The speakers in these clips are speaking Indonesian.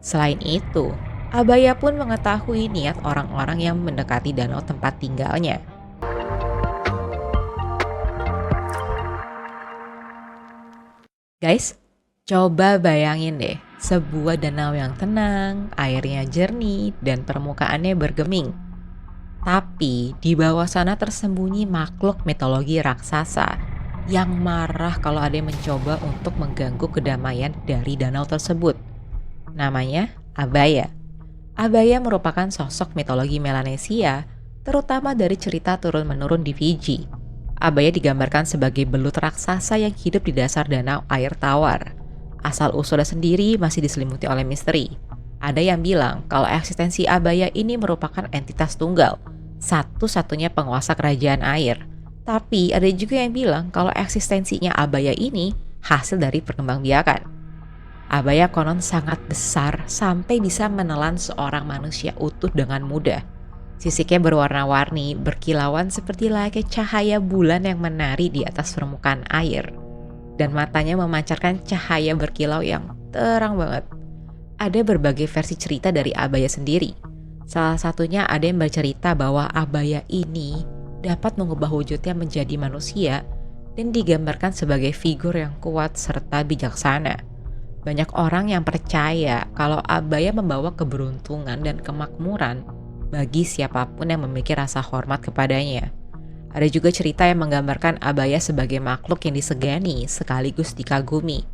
Selain itu, Abaya pun mengetahui niat orang-orang yang mendekati danau tempat tinggalnya. Guys, coba bayangin deh, sebuah danau yang tenang, airnya jernih, dan permukaannya bergeming. Tapi di bawah sana tersembunyi makhluk mitologi raksasa yang marah kalau ada yang mencoba untuk mengganggu kedamaian dari danau tersebut. Namanya Abaya. Abaya merupakan sosok mitologi Melanesia, terutama dari cerita turun-menurun di Fiji. Abaya digambarkan sebagai belut raksasa yang hidup di dasar danau air tawar. Asal-usulnya sendiri masih diselimuti oleh misteri. Ada yang bilang kalau eksistensi Abaya ini merupakan entitas tunggal, satu-satunya penguasa kerajaan air. Tapi ada juga yang bilang kalau eksistensinya Abaya ini hasil dari perkembangbiakan. Abaya konon sangat besar sampai bisa menelan seorang manusia utuh dengan mudah. Sisiknya berwarna-warni, berkilauan seperti layaknya cahaya bulan yang menari di atas permukaan air. Dan matanya memancarkan cahaya berkilau yang terang banget. Ada berbagai versi cerita dari Abaya sendiri. Salah satunya ada yang bercerita bahwa Abaya ini dapat mengubah wujudnya menjadi manusia dan digambarkan sebagai figur yang kuat serta bijaksana. Banyak orang yang percaya kalau Abaya membawa keberuntungan dan kemakmuran bagi siapapun yang memiliki rasa hormat kepadanya. Ada juga cerita yang menggambarkan Abaya sebagai makhluk yang disegani sekaligus dikagumi,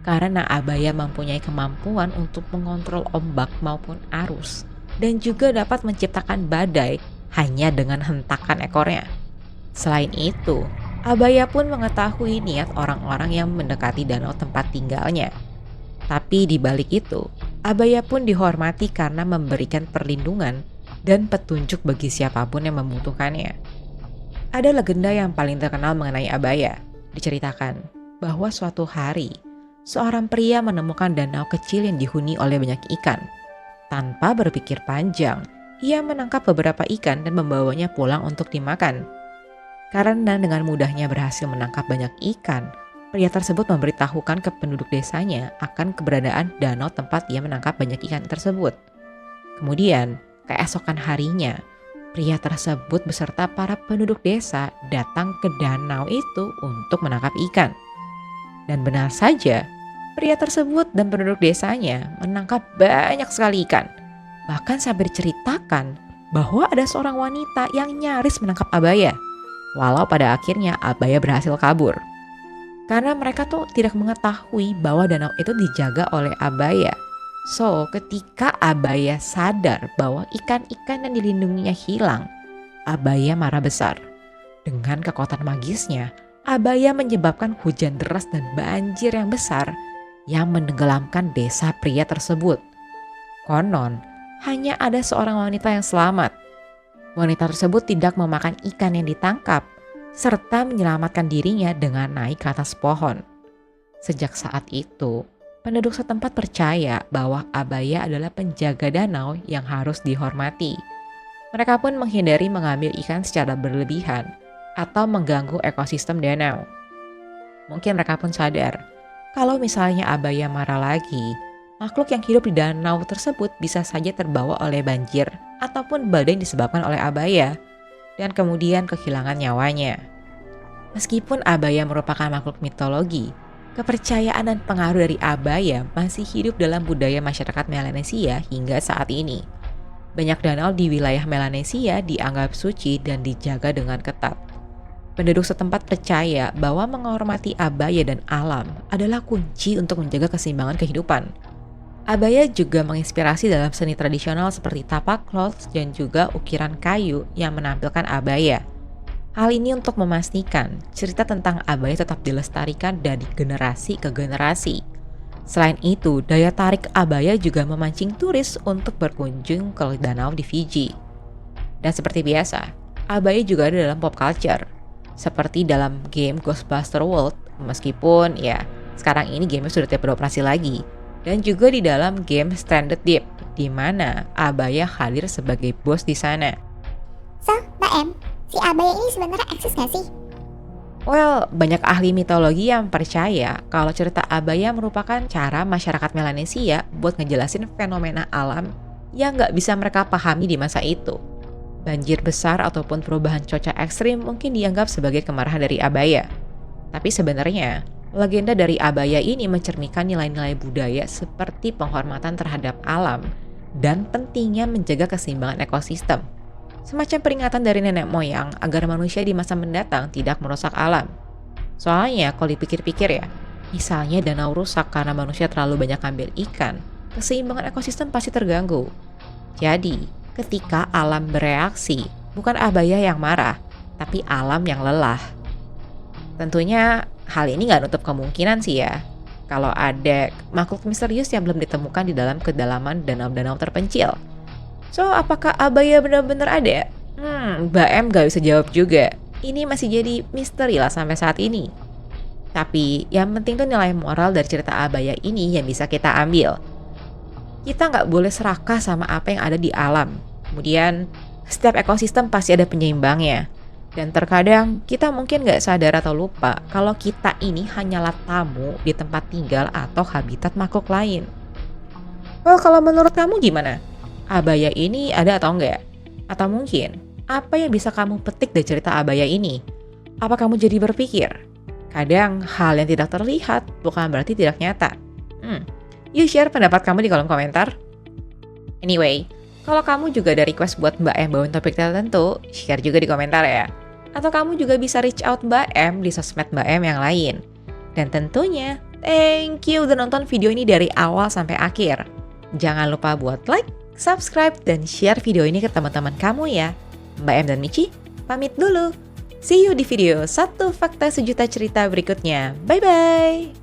karena Abaya mempunyai kemampuan untuk mengontrol ombak maupun arus, dan juga dapat menciptakan badai hanya dengan hentakan ekornya. Selain itu, Abaya pun mengetahui niat orang-orang yang mendekati danau tempat tinggalnya. Tapi di balik itu, Abaya pun dihormati karena memberikan perlindungan dan petunjuk bagi siapapun yang membutuhkannya. Ada legenda yang paling terkenal mengenai Abaya. Diceritakan bahwa suatu hari, seorang pria menemukan danau kecil yang dihuni oleh banyak ikan. Tanpa berpikir panjang, ia menangkap beberapa ikan dan membawanya pulang untuk dimakan. Karena dengan mudahnya berhasil menangkap banyak ikan, pria tersebut memberitahukan ke penduduk desanya akan keberadaan danau tempat ia menangkap banyak ikan tersebut. Kemudian, keesokan harinya, pria tersebut beserta para penduduk desa datang ke danau itu untuk menangkap ikan. Dan benar saja, pria tersebut dan penduduk desanya menangkap banyak sekali ikan. Bahkan sampai diceritakan bahwa ada seorang wanita yang nyaris menangkap Abaya, walau pada akhirnya Abaya berhasil kabur. Karena mereka tuh tidak mengetahui bahwa danau itu dijaga oleh Abaya. So, ketika Abaya sadar bahwa ikan-ikan yang dilindunginya hilang, Abaya marah besar. Dengan kekuatan magisnya, Abaya menyebabkan hujan deras dan banjir yang besar yang menenggelamkan desa pria tersebut. Konon, hanya ada seorang wanita yang selamat. Wanita tersebut tidak memakan ikan yang ditangkap, serta menyelamatkan dirinya dengan naik ke atas pohon. Sejak saat itu, penduduk setempat percaya bahwa Abaya adalah penjaga danau yang harus dihormati. Mereka pun menghindari mengambil ikan secara berlebihan atau mengganggu ekosistem danau. Mungkin mereka pun sadar, kalau misalnya Abaya marah lagi, makhluk yang hidup di danau tersebut bisa saja terbawa oleh banjir ataupun badai yang disebabkan oleh Abaya, dan kemudian kehilangan nyawanya. Meskipun Abaya merupakan makhluk mitologi, kepercayaan dan pengaruh dari Abaya masih hidup dalam budaya masyarakat Melanesia hingga saat ini. Banyak danau di wilayah Melanesia dianggap suci dan dijaga dengan ketat. Penduduk setempat percaya bahwa menghormati Abaya dan alam adalah kunci untuk menjaga keseimbangan kehidupan. Abaya juga menginspirasi dalam seni tradisional seperti tapak cloth dan juga ukiran kayu yang menampilkan Abaya. Hal ini untuk memastikan cerita tentang Abaya tetap dilestarikan dari generasi ke generasi. Selain itu, daya tarik Abaya juga memancing turis untuk berkunjung ke danau di Fiji. Dan seperti biasa, Abaya juga ada dalam pop culture, seperti dalam game Ghostbuster World, meskipun ya sekarang ini game sudah tidak beroperasi lagi. Dan juga di dalam game Stranded Deep, di mana Abaya hadir sebagai bos di sana. So, Mbak M, si Abaya ini sebenarnya eksis gak sih? Well, banyak ahli mitologi yang percaya kalau cerita Abaya merupakan cara masyarakat Melanesia buat ngejelasin fenomena alam yang nggak bisa mereka pahami di masa itu. Banjir besar ataupun perubahan cuaca ekstrim mungkin dianggap sebagai kemarahan dari Abaya. Tapi sebenarnya, legenda dari Abaya ini mencerminkan nilai-nilai budaya seperti penghormatan terhadap alam dan pentingnya menjaga keseimbangan ekosistem. Semacam peringatan dari nenek moyang agar manusia di masa mendatang tidak merusak alam. Soalnya kalau dipikir-pikir ya, misalnya danau rusak karena manusia terlalu banyak ambil ikan, keseimbangan ekosistem pasti terganggu. Jadi, ketika alam bereaksi, bukan Abaya yang marah, tapi alam yang lelah. Tentunya hal ini nggak nutup kemungkinan sih ya, kalau ada makhluk misterius yang belum ditemukan di dalam kedalaman danau-danau terpencil. So, apakah Abaya benar-benar ada? Mbak M gak bisa jawab juga. Ini masih jadi misteri lah sampai saat ini. Tapi yang penting tuh nilai moral dari cerita Abaya ini yang bisa kita ambil. Kita nggak boleh serakah sama apa yang ada di alam. Kemudian, setiap ekosistem pasti ada penyeimbangnya. Dan terkadang kita mungkin nggak sadar atau lupa kalau kita ini hanyalah tamu di tempat tinggal atau habitat makhluk lain. Well, kalau menurut kamu gimana? Abaya ini ada atau enggak? Atau mungkin, apa yang bisa kamu petik dari cerita Abaya ini? Apa kamu jadi berpikir? Kadang hal yang tidak terlihat bukan berarti tidak nyata. Yuk share pendapat kamu di kolom komentar. Anyway, kalau kamu juga ada request buat Mbak M bawain topik tertentu, share juga di komentar ya. Atau kamu juga bisa reach out Mbak M di sosmed Mbak M yang lain. Dan tentunya, thank you udah nonton video ini dari awal sampai akhir. Jangan lupa buat like, subscribe, dan share video ini ke teman-teman kamu ya. Mbak M dan Michi, pamit dulu. See you di video 1 Fakta Sejuta Cerita berikutnya. Bye-bye!